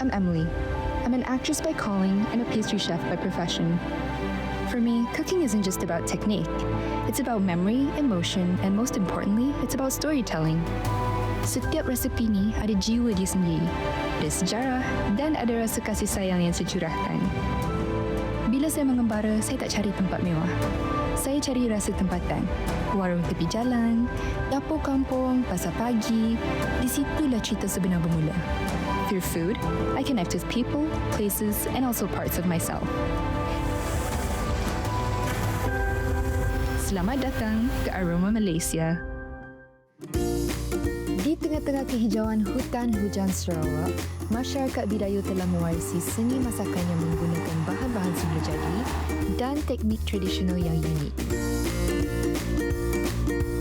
I'm Emily. I'm an actress by calling and a pastry chef by profession. For me, cooking isn't just about technique. It's about memory, emotion, and most importantly, it's about storytelling. Setiap resepi ni ada jiwa dia sendiri. Ada sejarah dan ada rasa kasih sayang yang saya curahkan. Bila saya mengembara, saya tak cari tempat mewah. Saya cari rasa tempatan. Warung tepi jalan, dapur kampung, pasar pagi. Di situlah cerita sebenar bermula. Through food, I connect with people, places, and also parts of myself. Selamat datang ke Aroma Malaysia. Di tengah-tengah kehijauan hutan hujan Sarawak, masyarakat Bidayuh telah mewarisi seni masakan yang menggunakan bahan-bahan semula jadi dan teknik tradisional yang unik.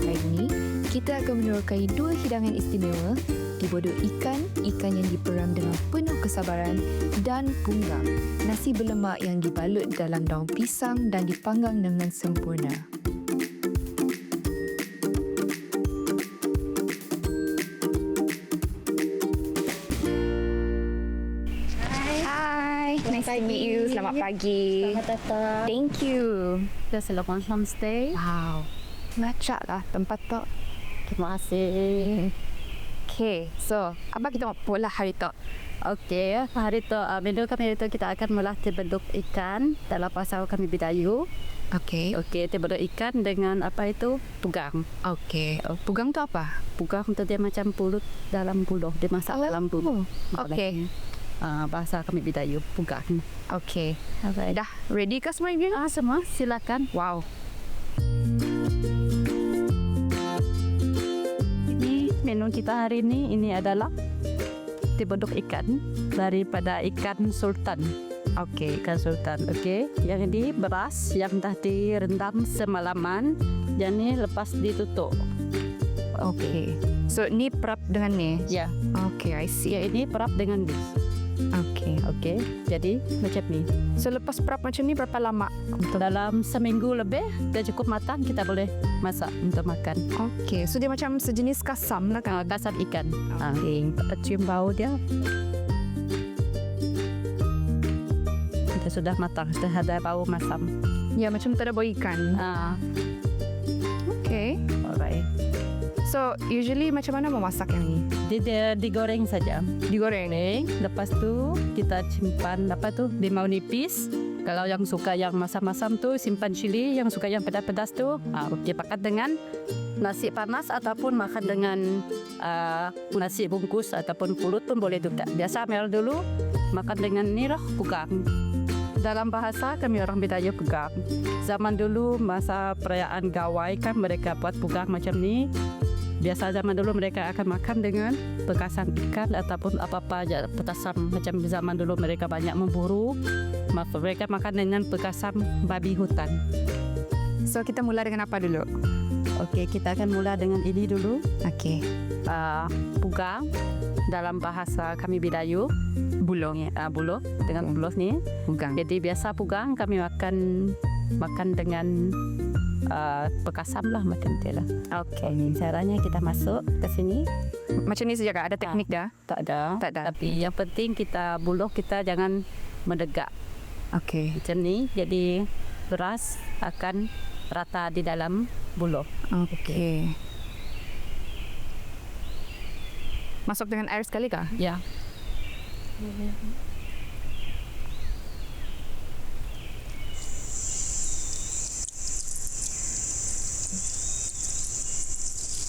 Hari ini, kita akan menerokai dua hidangan istimewa, dibodok ikan yang diperam dengan penuh kesabaran, dan punggang, nasi berlemak yang dibalut dalam daun pisang dan dipanggang dengan sempurna. Nice to meet you. Selamat pagi. Selamat datang. Thank you. Kita Selokon Homestay. Wow. Ngacak lah tempat tu. Terima kasih. Okay, so apa kita mau pola hari tu? Okey, hari tu menu kami hari tu kita akan mula tebeduk ikan dalam pasar kami Bidayuh. Okay. Okey, tebeduk ikan dengan apa itu? Pugang. Okay. Pugang tu apa? Pugang tu dia macam pulut dalam buluh. Dia masak dalam buluh. Okay. Bahasa kami Bidayuh, pugang. Okay. Alright. Dah ready ke semua ingredient? Semua silakan. Wow. Ini menu kita hari ini adalah tebeduk ikan daripada ikan sultan. Okay. Ikan sultan. Okey. Yang ini beras yang dah direndam semalaman. Yang ni lepas ditutup. Okay. So ni perap dengan ni? Ya. Okay, I see. Yang ini perap dengan ni. Okay. Okey. Jadi macam ni. So lepas perap macam ni berapa lama? Dalam seminggu lebih dah cukup matang, kita boleh masak untuk makan. Okay. So dia macam sejenis kasam lah kan? Kasam ikan. Okay. Cium bau dia. Kita sudah matang, sudah ada bau masam. Ya, macam tak ada bau ikan. Okay. Alright. So usually macam mana memasak yang ni? Dia digoreng saja. Digoreng? Lepas tu kita simpan limau nipis. Kalau yang suka yang masam-masam tu simpan cili, yang suka yang pedas-pedas tu dia pakai dengan nasi panas ataupun makan dengan nasi bungkus ataupun pulut pun boleh juga. Biasa ambil dulu makan dengan ni lah, pugang. Dalam bahasa kami orang Bidayuh pugang. Zaman dulu masa perayaan gawai kan mereka buat pugang macam ni. Biasa zaman dulu mereka akan makan dengan pekasan ikan ataupun apa-apa aja petasan. Macam zaman dulu mereka banyak memburu. Mereka makan dengan pekasan babi hutan. So kita mula dengan apa dulu? Okey, kita akan mula dengan ini dulu. Okay. Pugang dalam bahasa kami Bidayuh. Buloh. Buloh dengan buloh ni. Pugang. Jadi biasa pugang kami makan dengan pekasam lah macam tu lah. Okay. Caranya kita masuk ke sini. Macam ni saja kak? Ada teknik dah? Tak ada. Tapi yang penting kita buluh kita jangan mendegak. Okay. Macam ni. Jadi beras akan rata di dalam buluh. Okay. Masuk dengan air sekali kah? Ya.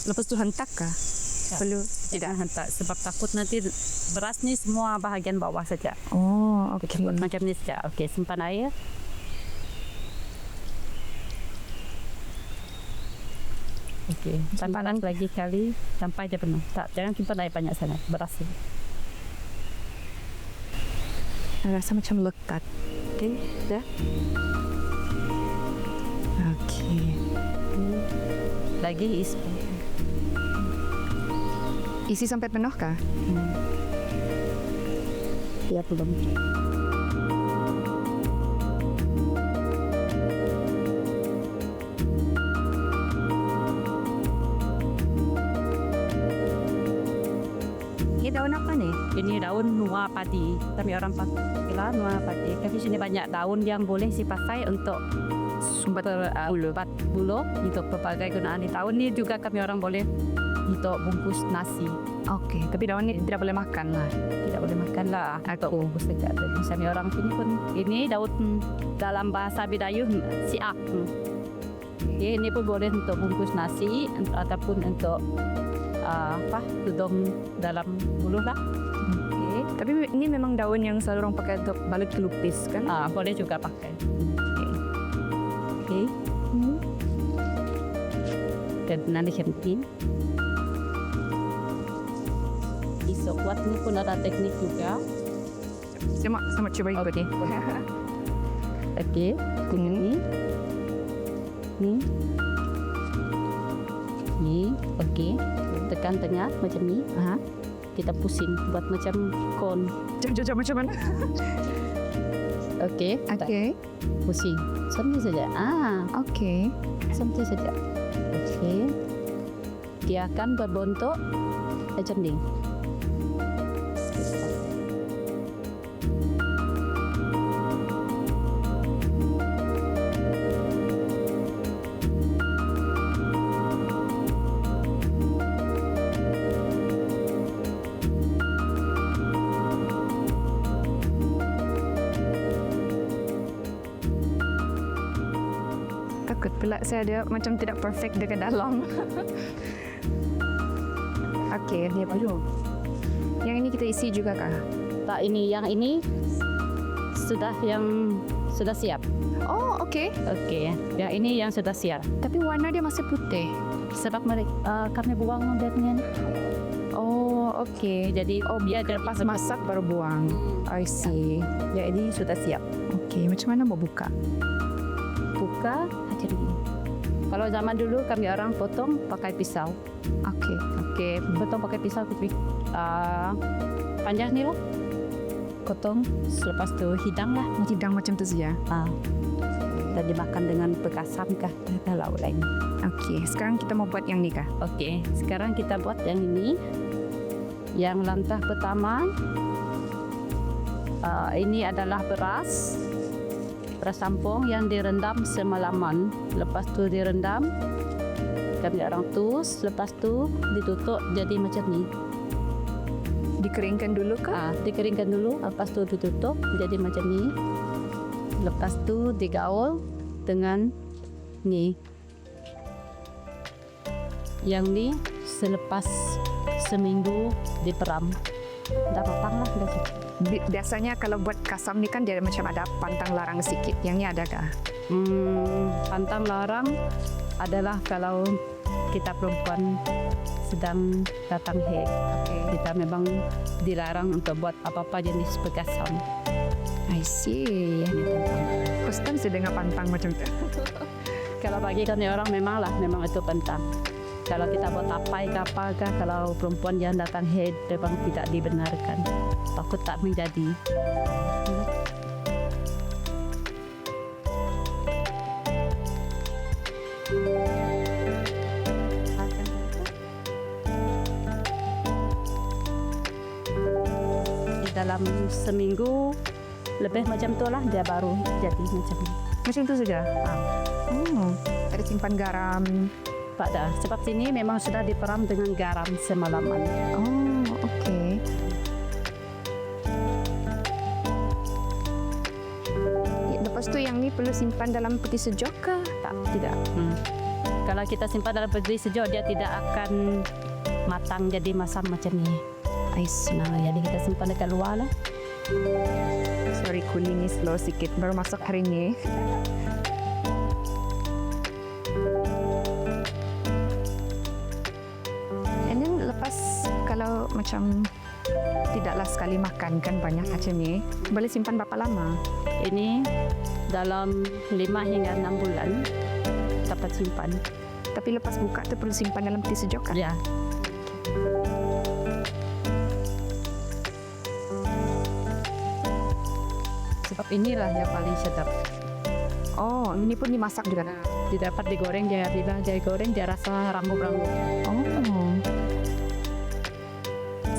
Lepas tu hentak kah? Perlu tidak hentak sebab takut nanti beras ni semua bahagian bawah saja. Oh, okay. Macam ni saja. Okey, simpan air. Okey, simpan lagi kali sampai dia penuh. Tak, jangan simpan air banyak sangat. Beras ni. Rasa macam lekat. Okey, dah. Okay. Lagi isi. Isi sampai penuh kah? Ya, belum. Ini daun apa nih? Ini daun nua padi. Kami orang pakai nua padi. Tapi sini banyak daun yang boleh dipakai untuk sumbat bulu untuk berbagai gunaan. Di daun ini juga kami orang boleh untuk bungkus nasi. Oke, tapi daun ini tidak boleh makan lah. Tidak boleh makan lah untuk bungkus saja. Jadi kami orang sini pun ini daun dalam bahasa Bidayuh siak. Jadi ini pun boleh untuk bungkus nasi ataupun untuk tudung dalam bulu lah. Oke, tapi ini memang daun yang selalu orang pakai untuk balut kelupis kan? Boleh juga pakai. Oke. Dan nanti penting. Iso kuat ini pun ada teknik juga. Sama coba ikut nih. Oke. Ini. Ni, oke. Tekan tengah macam ni. Kita pusing buat macam kon. Coba macam mana? Oke. Pusing. Sampai saja. Oke. Sampai saja. Oke. Dia akan berbentuk macam ni. Takut pula saya dia macam tidak perfect dekat dalam. Okey, dia baru. Yang ini kita isi juga kah? Tak, yang ini sudah siap. Oh, okey. Okey, yang ini yang sudah siap. Tapi warna dia masih putih. Sebab kami buang bednya. Oh, okey. Jadi biar lepas masak baru buang. I see. Ya, ini sudah siap. Okey, macam mana mau buka? Buka macam ni. Kalau zaman dulu kami orang potong pakai pisau. Okey. Potong pakai pisau panjang ni lah. Potong, selepas tu hidang lah. Hidang macam tu saja. Dan dimakan dengan bekasam kah kalau lain. Okey, sekarang kita mau buat yang ni kah? Okey, sekarang kita buat yang ini. Yang langkah pertama, ini adalah beras sampung yang direndam semalaman. Lepas tu direndam, kami orang tus. Lepas tu ditutup jadi macam ni. Dikeringkan dulu kah? Dikeringkan dulu. Lepas tu ditutup jadi macam ni. Lepas tu digaul dengan ni. Yang ni selepas seminggu diperam. Dah matang lah. Biasanya kalau buat kasam ni kan dia macam ada pantang larang sikit. Yang ni ada kah? Pantang larang adalah kalau kita perempuan sedang datang haid. Kita memang dilarang untuk buat apa-apa jenis bekasam. I see. First time saya dengar pantang macam tu. Kalau bagi kami orang memang itu pantang. Kalau kita buat tapai ke apakah, kalau perempuan yang datang haid memang tidak dibenarkan. Takut tak menjadi. Di dalam seminggu lebih macam tu lah dia baru jadi macam ni. Macam tu saja? Ada simpan garam? Tak dah. Sebab sini memang sudah diperam dengan garam semalaman. Oh, okey. Lepas tu yang ni perlu simpan dalam peti sejuk ke? Tak, tidak. Kalau kita simpan dalam peti sejuk, dia tidak akan matang jadi masam macam ni. Jadi kita simpan dekat luar lah. Sorry, cooling ni slow sikit. Baru masuk hari ni. And then lepas kalau macam tidaklah sekali makan kan banyak macam ni, boleh simpan berapa lama? Ini dalam 5 hingga 6 bulan dapat simpan. Tapi lepas buka tu perlu simpan dalam peti sejuk kan? Ya. Sebab inilah yang paling sedap. Oh, ini pun dimasak juga. Dia dapat digoreng, dia digoreng dia rasa rambut-rambut. Oh.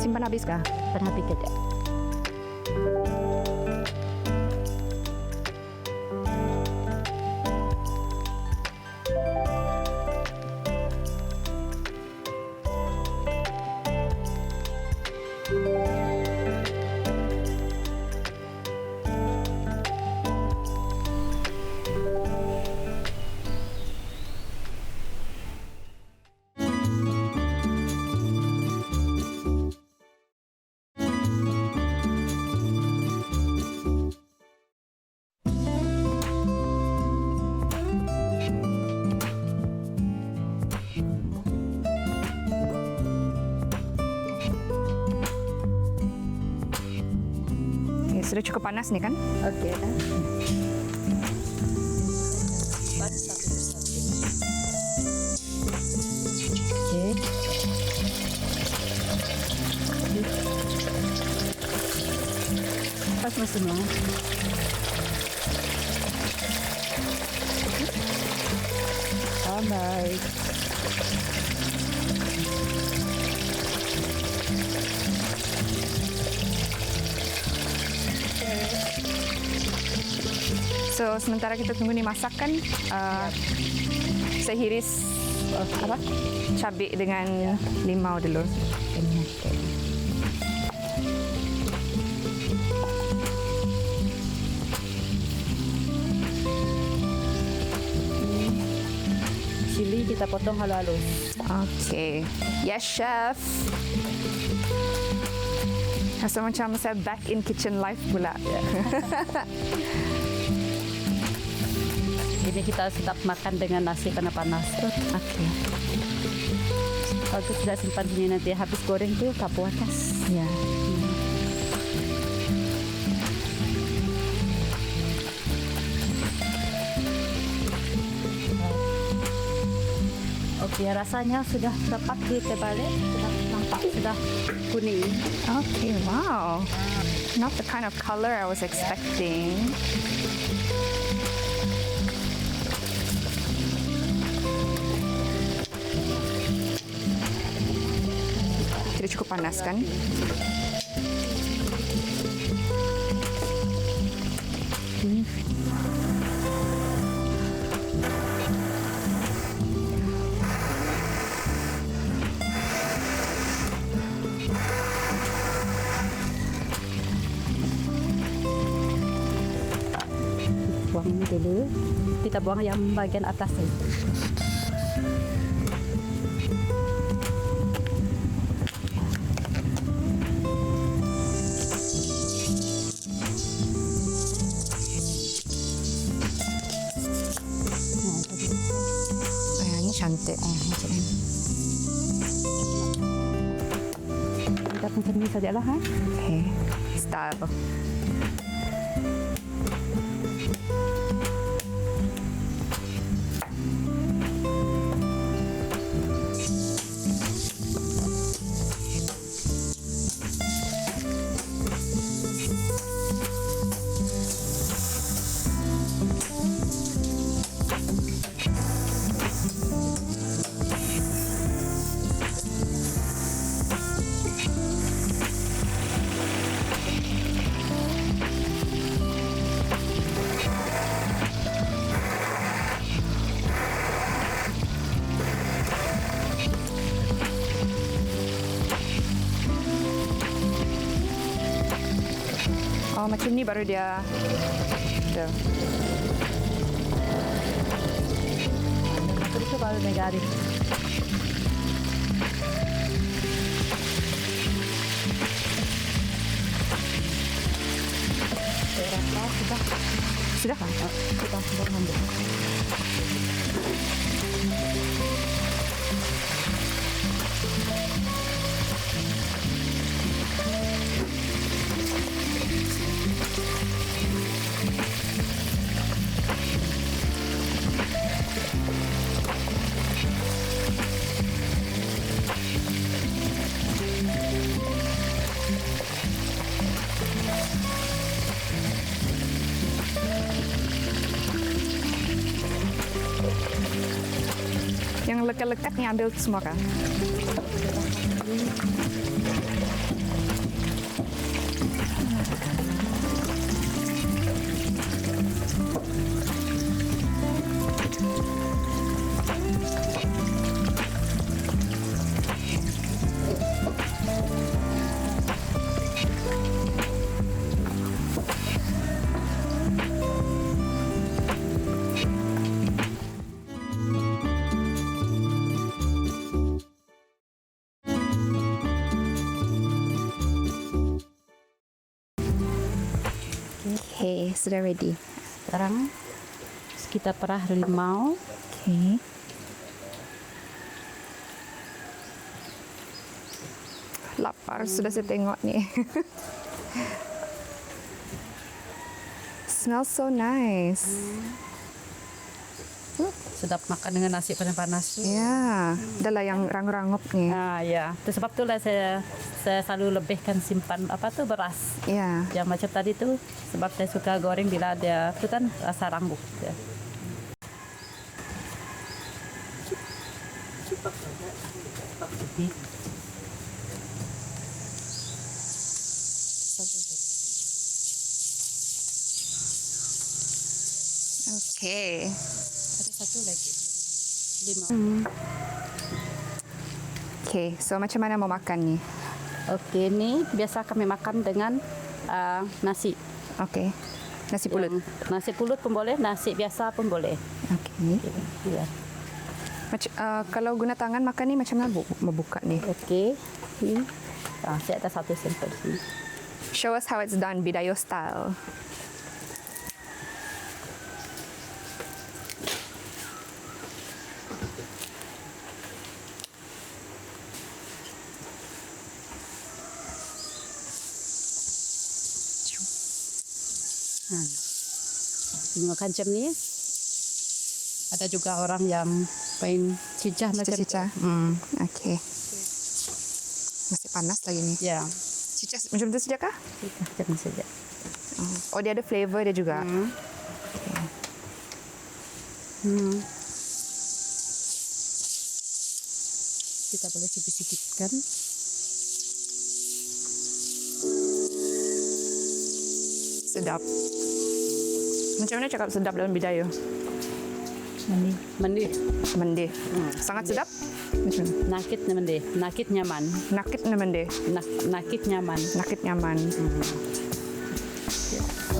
Simpan habis kah? Perhati kita. Okay, sudah cukup panas nih kan? Okey dah. Okey. Pas semua. Baik. So sementara kita tunggu nih masak kan, saya hiris apa? Cabai dengan limau dulu. Cili kita potong halus-halus. Okay. Yes, chef. Rasa macam saya back in kitchen life pula. Ini kita sedap makan dengan nasi panas-panas. Okay. Kalau tu sudah simpan sini nanti habis goreng tu kapur atas. Ya. Okey, rasanya sudah dapat diterbalik, sudah nampak sudah kuning. Okay, wow. Not the kind of color I was expecting. Tidak cukup panas kan? Buang ini dulu. Kita buang yang bagian atas ni. Ini cantik. Macam ni. Kita macam ni sajalah. Ha? Okay. Style. Oh, macam ni baru dia. Tuh. Itu baru negatif. Saya rasa sudah. Sudah kan? Kita sudah ambil. Yang lekat-lekat ni ambil semua kan? Okay, sudah ready. Sekarang kita perah limau. Okay. Lapar sudah saya tengok ni. Smells so nice. Sedap makan dengan nasi panas-panas. Ya, dah lah yang rangup-rangup ni. Ya. Itu sebab itulah saya selalu lebihkan simpan beras. Ya. Yang macam tadi tu sebab saya suka goreng bila dia tu kan rasa rangup. Ya. Okay. Ada satu lagi. Limau. Okay, so macam mana mau makan ni? Okey, ni biasa kami makan dengan nasi. Okay. Nasi pulut. Nasi pulut pun boleh, nasi biasa pun boleh. Okay. Ya. Kalau guna tangan makan ni macam mana membuka ni? Okey. Ni. Saya ada satu sampel sini. Show us how it's done, Bidayo style. Makan macam ni. Ada juga orang yang main cicah macam Cicah. Okay. Masih panas lagi ni. Ya, Cicah macam tu saja kah? cicah macam ni saja. Oh, dia ada flavor dia juga. Kita boleh sikit-sikitkan. Sedap. Macam mana cakap sedap dalam Bidayo? Mendih. Mendih. Sangat sedap? Macam mana? Nakit na mendih. Nakit nyaman. Nakit na mendih. Nakit nyaman. Nakit nyaman.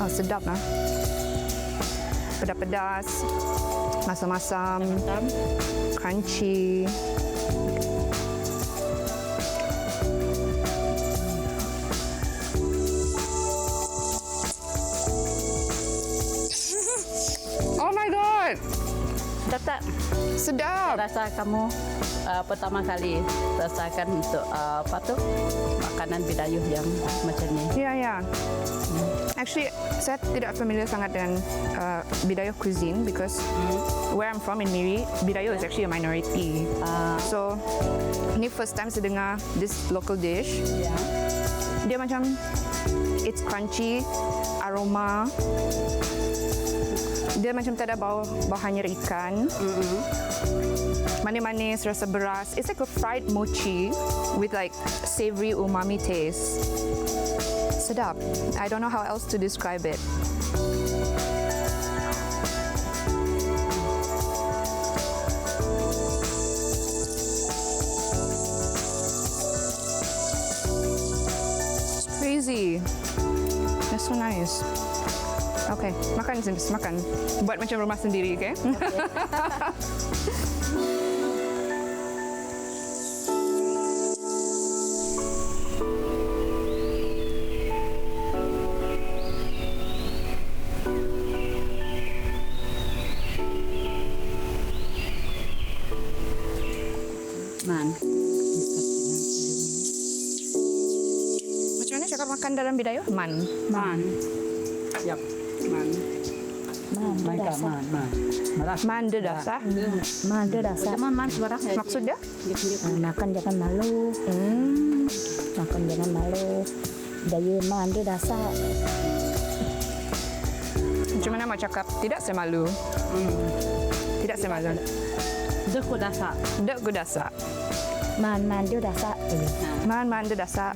Oh, sedap lah. Pedas-pedas. Masam-masam. Hitam. Crunchy. Oh my god. Sedap tak? Sedap. Rasa kamu pertama kali rasakan untuk makanan Bidayuh yang macam ni. Ya, ya. Actually, saya tidak familiar sangat dengan Bidayo cuisine because where I'm from in Miri, Bidayo is actually a minority. So, ini first time saya dengar this local dish. Ya. Dia macam it's crunchy, aroma. Dia macam tak ada bau hanyir ikan. Manis-manis, rasa beras. It's like a fried mochi with like savory umami taste. Sedap. I don't know how else to describe it. It's crazy. That's so nice. Okay, makan sis, makan. Buat macam rumah sendiri, okay? Man. Macam mana cakap makan dalam Bidayo? Man. Man. Yap. Man. Man dia dasar. Man dia dasar. Macam man sebarang. Maksud dia? Makan jangan malu. Makan jangan malu. Daya man dia dasar. Macam mana mau cakap? Tidak saya malu. Tidak saya malu. Dek dasar. Dek gue dasar. Man dia dasar. Man dia dasar.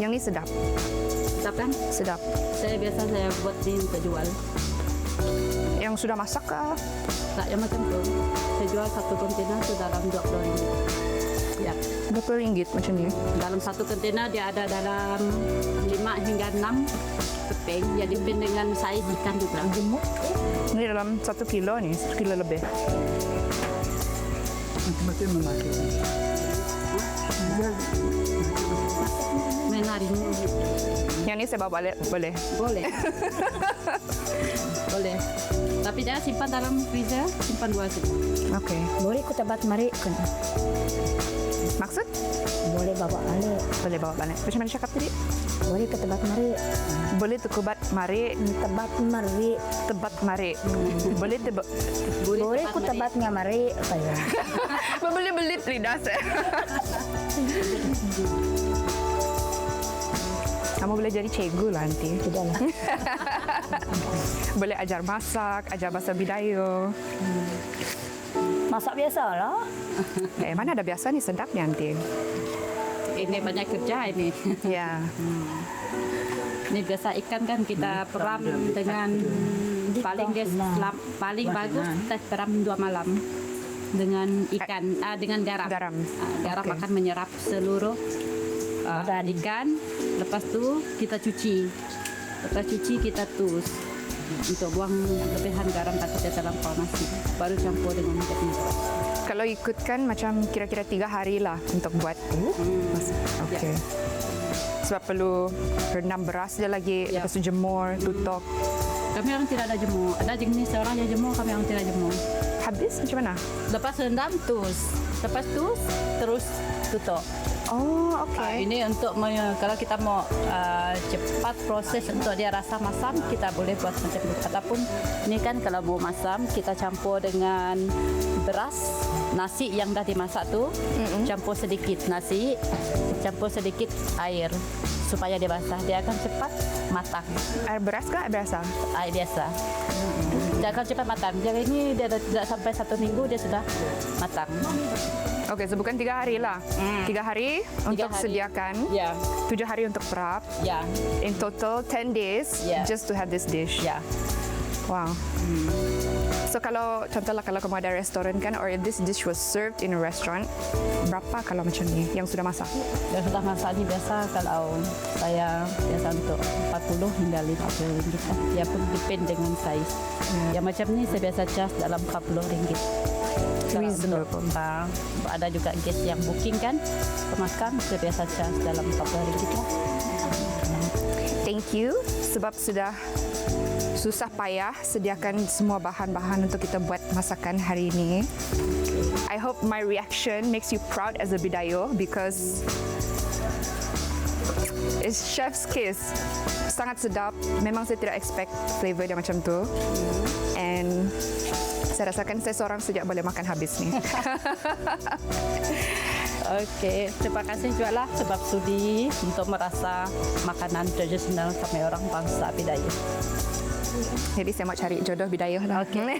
Yang ni sedap. Sedap kan? Sedap. Saya buat ni untuk jual. Yang sudah masak kah? Tak yang macam tu. Saya jual satu kontainer tu dalam RM20. Ya. RM20 macam ni. Dalam satu kontainer dia ada dalam 5 hingga 6 keping. Ya depend dengan saiz ikan juga. Ini dalam 1 kilo ni, 1 kilo lebih. Menari. Yang ni saya bawa balik, boleh? Boleh. Boleh. Tapi jangan simpan dalam freezer, simpan luar situ. Okey. Boleh ku tebat mari kan. Maksud? Boleh bawa balik. Boleh bawa balik. Macam mana cakap tadi? Boleh ku tebat mari. Boleh tukubat mari, Tebat mari. tebat mari. Boleh tebak. Boleh ku tebatnya mari. Saya. Boleh belit lidah saya. Kamu boleh jadi cikgu lah nanti. Tidaklah. Boleh ajar masak, ajar bahasa Bidayu. Masak biasa lah. Mana ada biasa ni sedapnya nanti. Ini banyak kerja ini. Ya. Ini biasa ikan kan kita peram dengan paling bagus kita peram 2 malam dengan ikan dengan garam. Garam. Garam Okey. akan menyerap seluruh ikan. Lepas tu kita cuci. Lepas cuci kita tus untuk buang lebihan garam takutnya terlampau nasi. Baru campur dengan minyak beras. Kalau ikutkan macam kira-kira 3 hari lah untuk buat. Okey. Sebab perlu rendam beras dia lagi, Ya. lepas tu jemur, tutup. Kami orang tidak ada jemur. Ada jenis orang yang jemur, kami orang tidak jemur. Habis macam mana? Lepas rendam tus. Lepas tus terus tutup. Oh, okey. Ini untuk kalau kita mau cepat proses untuk dia rasa masam, kita boleh buat macam itu. Ataupun ini kan kalau mau masam, kita campur dengan beras, nasi yang dah dimasak tu, campur sedikit nasi, campur sedikit air supaya dia basah. Dia akan cepat matang. Air beras kah? Air biasa? Air biasa. Dia akan cepat matang. Jadi ini dia tidak sampai 1 minggu dia sudah matang. Okey, so bukan 3 hari lah. 3 hari untuk hari. sediakan. Ya, 7 hari untuk prep. ya, In total 10 days Yeah. just to have this dish. ya. Wow. So kalau contohlah kalau kamu ada restoran kan, or if this dish was served in a restaurant, berapa kalau macam ni yang sudah masak? Yang sudah masak ni biasa kalau saya biasa untuk 40 hingga 50 ringgit. Ya pun depend dengan saiz. Yang macam ni saya biasa charge dalam 40 ringgit. Kalau Reasonable. untuk, ada juga guest yang booking kan, pemakan saya biasa charge dalam 40 ringgit lah. Thank you sebab sudah susah payah sediakan semua bahan-bahan untuk kita buat masakan hari ini. I hope my reaction makes you proud as a Bidayo because it's chef's kiss. Sangat sedap. Memang saya tidak expect flavor dia macam tu. And saya rasakan saya seorang sejak boleh makan habis ni. Okey, terima kasih juga lah sebab sudi untuk merasa makanan tradisional kami orang bangsa Bidayu. Jadi saya mau cari jodoh Bidayo lah. Okay.